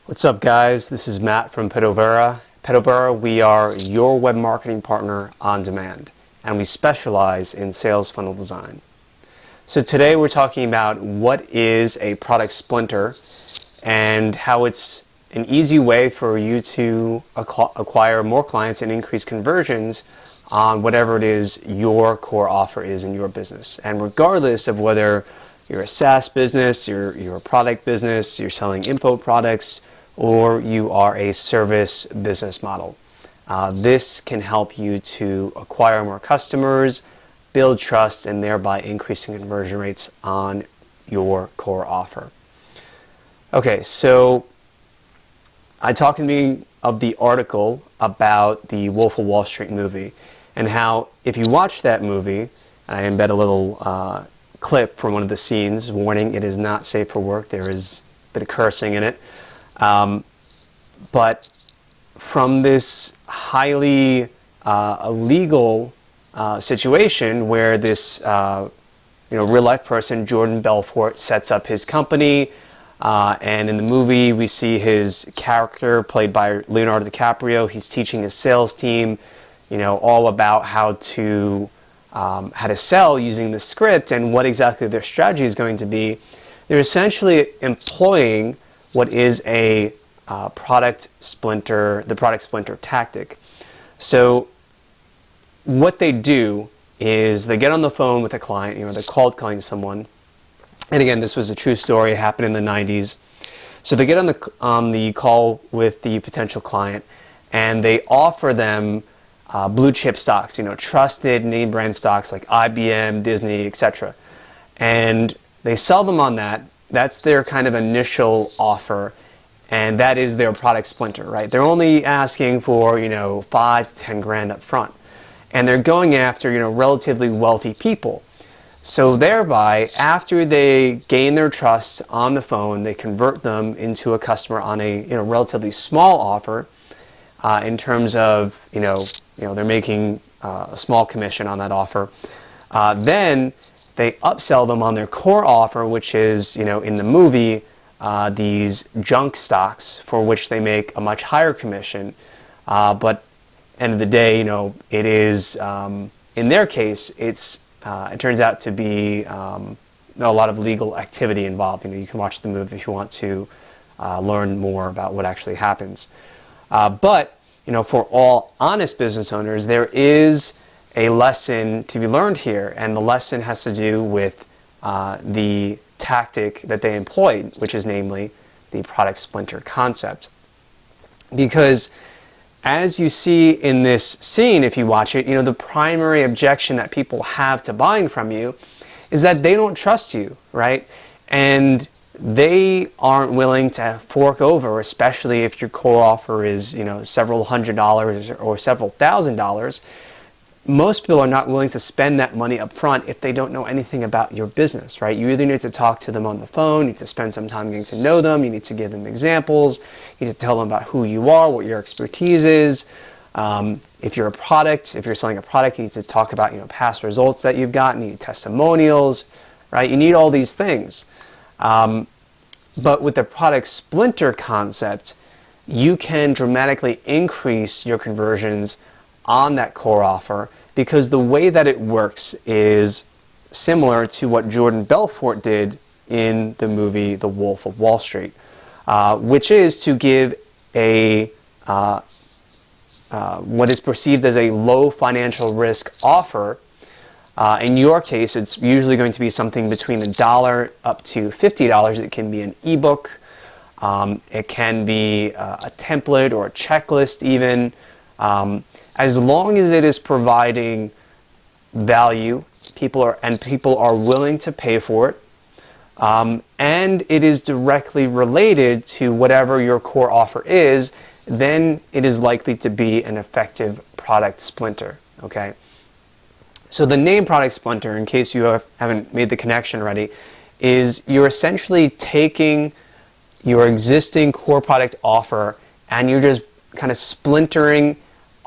What's up, guys? This is Matt from Pedovera. Pedovera, we are your web marketing partner on demand, and we specialize in sales funnel design. So today we're talking about what is a product splinter and how it's an easy way for you to acquire more clients and increase conversions on whatever it is your core offer is in your business. And regardless of whether you're a SaaS business, you're a product business, you're selling info products, or you are a service business model. This can help you to acquire more customers, build trust, and thereby increasing conversion rates on your core offer. Okay, so I talked in the beginning of the article about the Wolf of Wall Street movie and how if you watch that movie, and I embed a little clip from one of the scenes, warning, it is not safe for work, there is a bit of cursing in it. But from this highly illegal situation where this real life person, Jordan Belfort, sets up his company, and in the movie we see his character played by Leonardo DiCaprio. He's teaching his sales team, all about how to sell using the script and what exactly their strategy is going to be. They're essentially employing what is a the product splinter tactic. So what they do is they get on the phone with a client, they're cold calling someone. And again, this was a true story, it happened in the 90s. So they get on the call with the potential client and they offer them blue chip stocks, trusted name brand stocks like IBM, Disney, etc. And they sell them on that. That's their kind of initial offer, and that is their product splinter, right? They're only asking for, 5 to 10 grand up front, and they're going after, relatively wealthy people. So thereby, after they gain their trust on the phone, they convert them into a customer on a, relatively small offer, in terms of, they're making a small commission on that offer. Then they upsell them on their core offer, which is, in the movie, these junk stocks for which they make a much higher commission. But end of the day, it is, in their case, it turns out to be a lot of legal activity involved. You can watch the movie if you want to learn more about what actually happens. But, for all honest business owners, there is a lesson to be learned here, and the lesson has to do with the tactic that they employed, which is namely the product splinter concept. Because as you see in this scene, if you watch it, the primary objection that people have to buying from you is that they don't trust you, right? And they aren't willing to fork over, especially if your core offer is, several $100s or several $1,000s. Most people are not willing to spend that money up front if they don't know anything about your business, right? You either need to talk to them on the phone, you need to spend some time getting to know them, you need to give them examples, you need to tell them about who you are, what your expertise is. If you're selling a product, you need to talk about, past results that you've gotten, you need testimonials, right? You need all these things. But with the product splinter concept, you can dramatically increase your conversions on that core offer, because the way that it works is similar to what Jordan Belfort did in the movie The Wolf of Wall Street, which is to give a what is perceived as a low financial risk offer. In your case, it's usually going to be something between $1 up to $50. It can be an ebook, it can be a template or a checklist even. As long as it is providing value, people are willing to pay for it, and it is directly related to whatever your core offer is, then it is likely to be an effective product splinter. Okay. So the name product splinter, in case you haven't made the connection already, is you're essentially taking your existing core product offer and you're just kind of splintering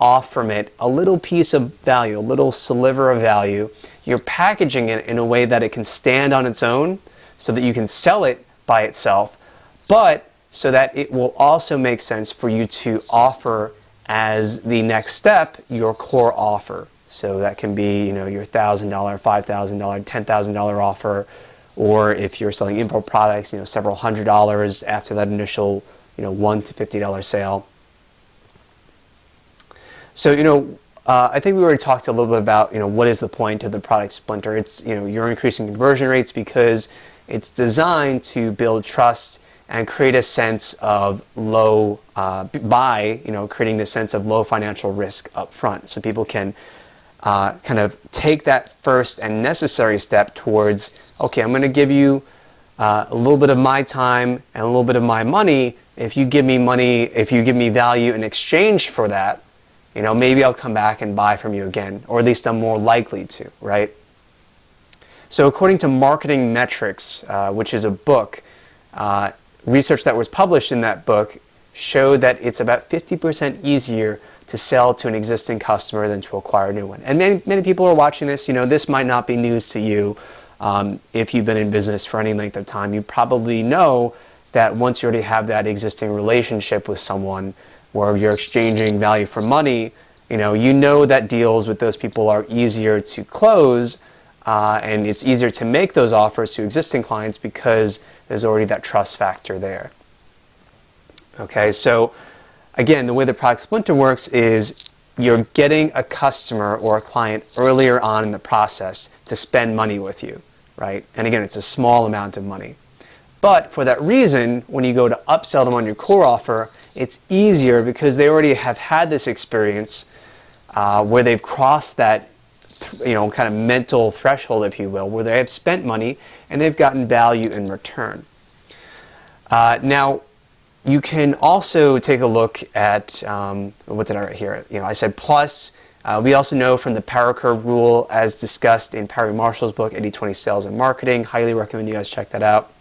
off from it a little piece of value, a little sliver of value. You're packaging it in a way that it can stand on its own so that you can sell it by itself, but so that it will also make sense for you to offer as the next step your core offer. So that can be, your $1,000, $5,000, $10,000 offer, or if you're selling import products, several $100s after that initial, $1 to $50 sale. So, I think we already talked a little bit about, what is the point of the product Splinter. It's, you're increasing conversion rates because it's designed to build trust and create a sense of low, creating this sense of low financial risk up front. So people can kind of take that first and necessary step towards, okay, I'm going to give you a little bit of my time and a little bit of my money. If you give me money, if you give me value in exchange for that, maybe I'll come back and buy from you again, or at least I'm more likely to, right? So according to Marketing Metrics, which is a book, research that was published in that book showed that it's about 50% easier to sell to an existing customer than to acquire a new one. And many people are watching this. This might not be news to you. If you've been in business for any length of time, you probably know that once you already have that existing relationship with someone where you're exchanging value for money, you know that deals with those people are easier to close, and it's easier to make those offers to existing clients because there's already that trust factor there. Okay, so again, the way the product Splinter works is you're getting a customer or a client earlier on in the process to spend money with you, right? And again, it's a small amount of money. But for that reason, when you go to upsell them on your core offer, it's easier because they already have had this experience where they've crossed that, kind of mental threshold, if you will, where they have spent money and they've gotten value in return. Now, you can also take a look at, what did I write here? I said plus. We also know from the power curve rule, as discussed in Perry Marshall's book, 80/20 Sales and Marketing, highly recommend you guys check that out,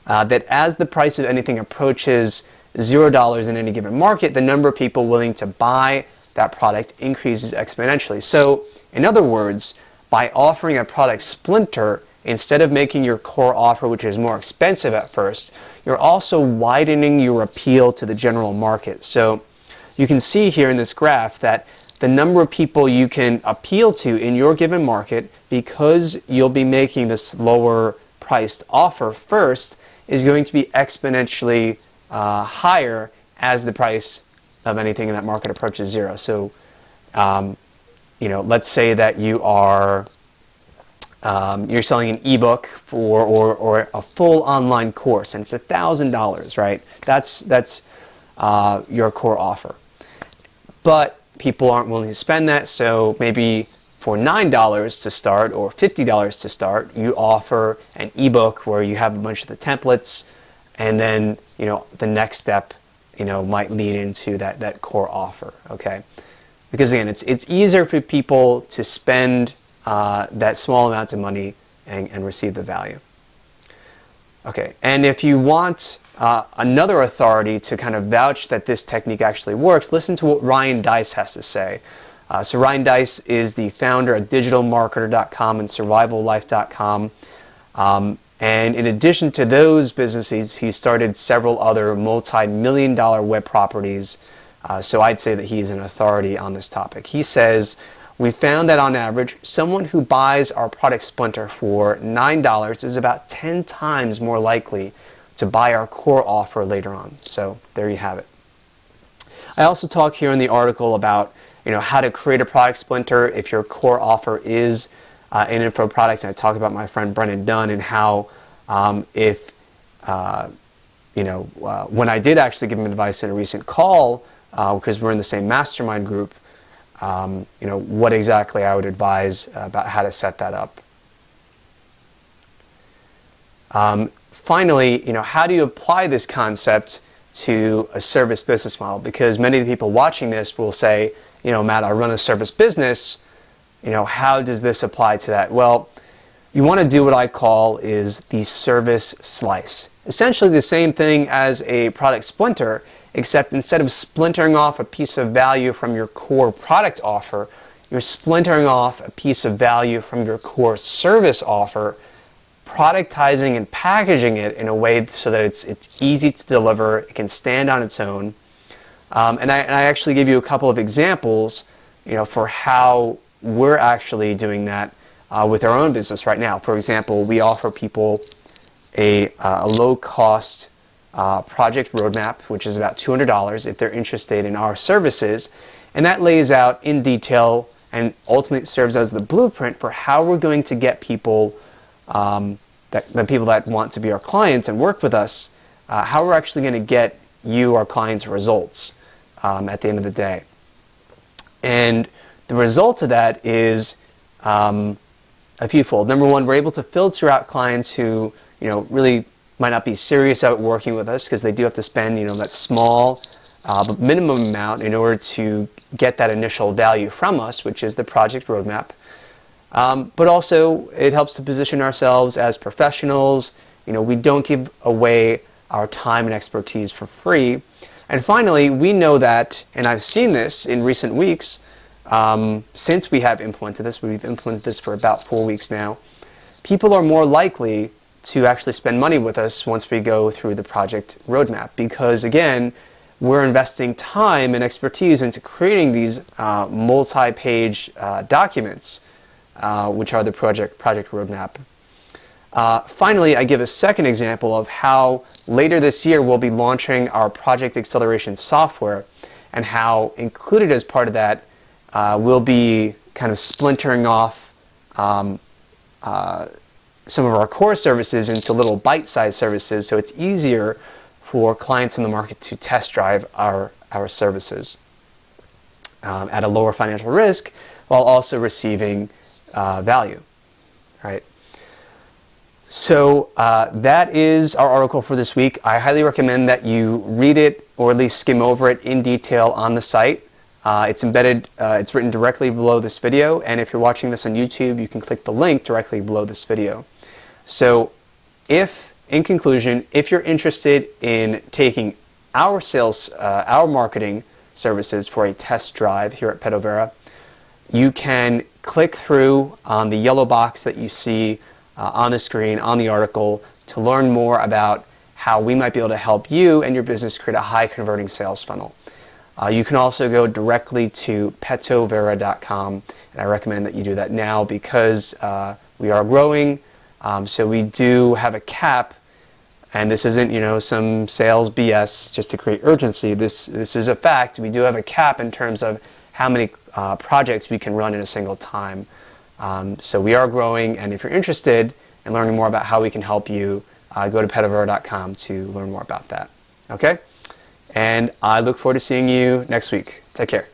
that as the price of anything approaches $0 in any given market, the number of people willing to buy that product increases exponentially. So, in other words, by offering a product Splinter, instead of making your core offer, which is more expensive at first, you're also widening your appeal to the general market. So you can see here in this graph that the number of people you can appeal to in your given market, because you'll be making this lower priced offer first, is going to be exponentially higher as the price of anything in that market approaches zero. So, let's say that you are you're selling an ebook or a full online course, and it's $1,000, right? That's your core offer. But people aren't willing to spend that, so maybe for $9 to start or $50 to start, you offer an ebook where you have a bunch of the templates, and then the next step might lead into that core offer. Okay, because again, it's easier for people to spend that small amount of money and receive the value. Okay, and if you want another authority to kind of vouch that this technique actually works, listen to what Ryan Deiss has to say. So Ryan Deiss is the founder of digitalmarketer.com and survivallife.com. And in addition to those businesses, he started several other multi-million-dollar web properties. So I'd say that he's an authority on this topic. He says, we found that on average, someone who buys our product Splinter for $9 is about 10 times more likely to buy our core offer later on. So there you have it. I also talk here in the article about how to create a product Splinter if your core offer is an info product. And I talk about my friend Brennan Dunn and how when I did actually give him advice in a recent call, because we're in the same mastermind group, what exactly I would advise about how to set that up. Finally, how do you apply this concept to a service business model? Because many of the people watching this will say, Matt, I run a service business. How does this apply to that? Well, you want to do what I call is the service slice. Essentially the same thing as a product Splinter, except instead of splintering off a piece of value from your core product offer, you're splintering off a piece of value from your core service offer productizing and packaging it in a way so that it's easy to deliver, it can stand on its own. And I actually give you a couple of examples, for how we're actually doing that with our own business right now. For example, we offer people a low-cost project roadmap, which is about $200 if they're interested in our services, and that lays out in detail and ultimately serves as the blueprint for how we're going to get people, the people that want to be our clients and work with us, how we're actually going to get you, our clients, results at the end of the day. And the result of that is a fewfold. Number one, we're able to filter out clients who, really might not be serious about working with us because they do have to spend, that small but minimum amount in order to get that initial value from us, which is the project roadmap. But also, it helps to position ourselves as professionals. We don't give away our time and expertise for free. And finally, we know that, and I've seen this in recent weeks, since we have implemented this, we've implemented this for about 4 weeks now, people are more likely to actually spend money with us once we go through the project roadmap, because again, we're investing time and expertise into creating these multi-page documents, which are the project roadmap. Finally, I give a second example of how later this year we'll be launching our project acceleration software, and how included as part of that we'll be kind of splintering off some of our core services into little bite-sized services, so it's easier for clients in the market to test drive our services at a lower financial risk while also receiving value, right? So that is our article for this week. I highly recommend that you read it or at least skim over it in detail on the site. It's embedded, it's written directly below this video, and if you're watching this on YouTube, you can click the link directly below this video. So in conclusion, if you're interested in taking our our marketing services for a test drive here at Pedovera, you can click through on the yellow box that you see on the screen, on the article, to learn more about how we might be able to help you and your business create a high converting sales funnel. You can also go directly to petovera.com, and I recommend that you do that now because we are growing. So we do have a cap, and this isn't, some sales BS just to create urgency. This is a fact. We do have a cap in terms of how many projects we can run in a single time. So we are growing, and if you're interested in learning more about how we can help you, go to petovera.com to learn more about that. Okay? And I look forward to seeing you next week. Take care.